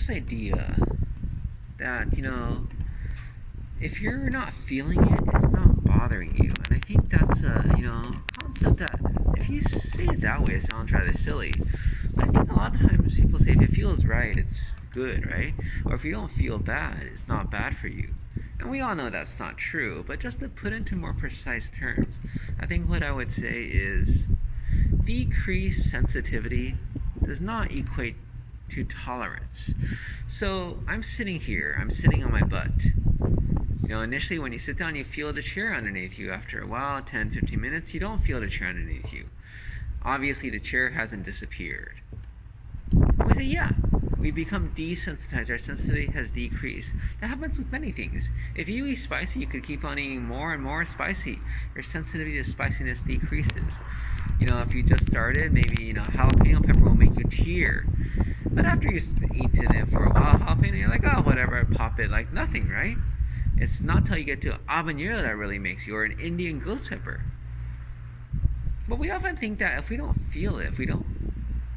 this idea that, if you're not feeling it, it's not bothering you. And I think that's a, concept that, if you say it that way, it sounds rather silly. But I think a lot of times people say if it feels right, it's good, right? Or if you don't feel bad, it's not bad for you. And we all know that's not true, but just to put into more precise terms, I think what I would say is decreased sensitivity does not equate to tolerance. So I'm sitting here, I'm sitting on my butt. Initially when you sit down, you feel the chair underneath you. After a while, 10, 15 minutes, you don't feel the chair underneath you. Obviously, the chair hasn't disappeared. We say, yeah, we become desensitized. Our sensitivity has decreased. That happens with many things. If you eat spicy, you could keep on eating more and more spicy. Your sensitivity to spiciness decreases. If you just started, maybe, jalapeno pepper will make you tear. But after you've eaten it for a while, jalapeno, you're like, oh, whatever, I pop it like nothing, right? It's not till you get to habanero that really makes you, or an Indian ghost pepper. But we often think that if we don't feel it, if we don't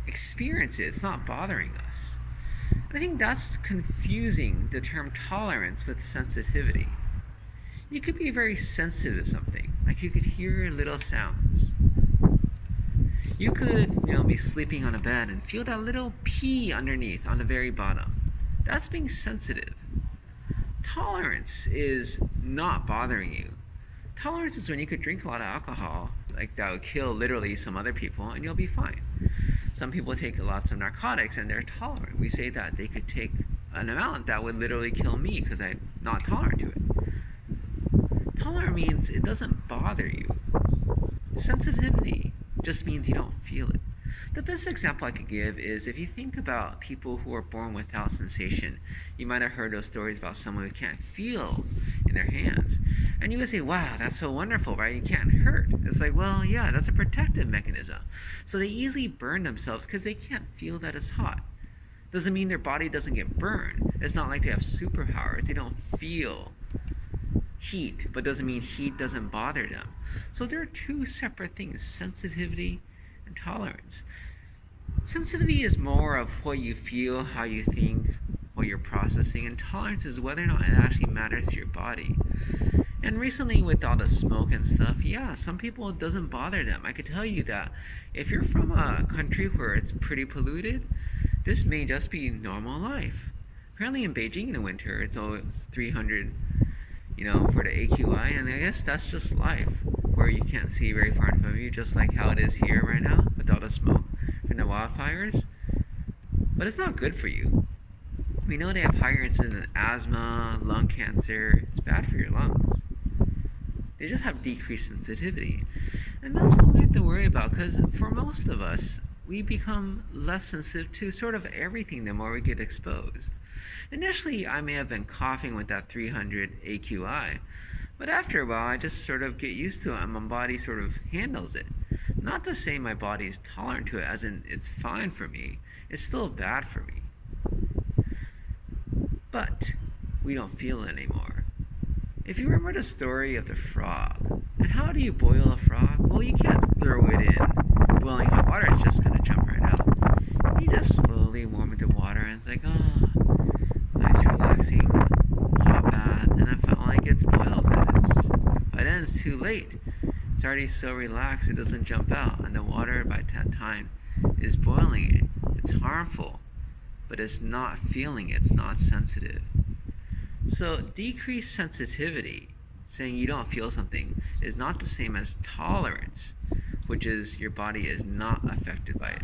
experience it, it's not bothering us. And I think that's confusing the term tolerance with sensitivity. You could be very sensitive to something, like you could hear little sounds. You could, be sleeping on a bed and feel that little pee underneath on the very bottom. That's being sensitive. Tolerance is not bothering you. Tolerance is when you could drink a lot of alcohol, like that would kill literally some other people, and you'll be fine. Some people take lots of narcotics and they're tolerant. We say that they could take an amount that would literally kill me because I'm not tolerant to it. Tolerant means it doesn't bother you. Sensitivity just means you don't feel it. The best example I could give is if you think about people who are born without sensation. You might have heard those stories about someone who can't feel in their hands. And you would say, wow, that's so wonderful, right? You can't hurt. It's like, well, yeah, that's a protective mechanism. So they easily burn themselves because they can't feel that it's hot. Doesn't mean their body doesn't get burned. It's not like they have superpowers. They don't feel heat, but doesn't mean heat doesn't bother them. So there are two separate things, sensitivity and tolerance. Sensitivity is more of what you feel, how you think, what you're processing, and tolerance is whether or not it actually matters to your body. And recently with all the smoke and stuff, yeah, some people it doesn't bother them. I could tell you that if you're from a country where it's pretty polluted, this may just be normal life. Apparently in Beijing in the winter, it's always 300, for the AQI, and I guess that's just life, where you can't see very far in front of you, just like how it is here right now with all the smoke from the wildfires. But it's not good for you. We know they have higher incidence of asthma, lung cancer. It's bad for your lungs. They just have decreased sensitivity. And that's what we have to worry about, because for most of us, we become less sensitive to sort of everything the more we get exposed. Initially, I may have been coughing with that 300 AQI, but after a while, I just sort of get used to it and my body sort of handles it. Not to say my body is tolerant to it, as in it's fine for me. It's still bad for me. But we don't feel it anymore. If you remember the story of the frog, and how do you boil a frog? Well, you can't throw it in boiling hot water, it's just going to jump right out. You just slowly warm it to water, and it's like, oh, nice relaxing hot bath, and I felt like it's boiled because by then it's too late. It's already so relaxed it doesn't jump out, and the water by that time is boiling it. It's harmful, but it's not feeling it, it's not sensitive. So decreased sensitivity, saying you don't feel something, is not the same as tolerance, which is your body is not affected by it.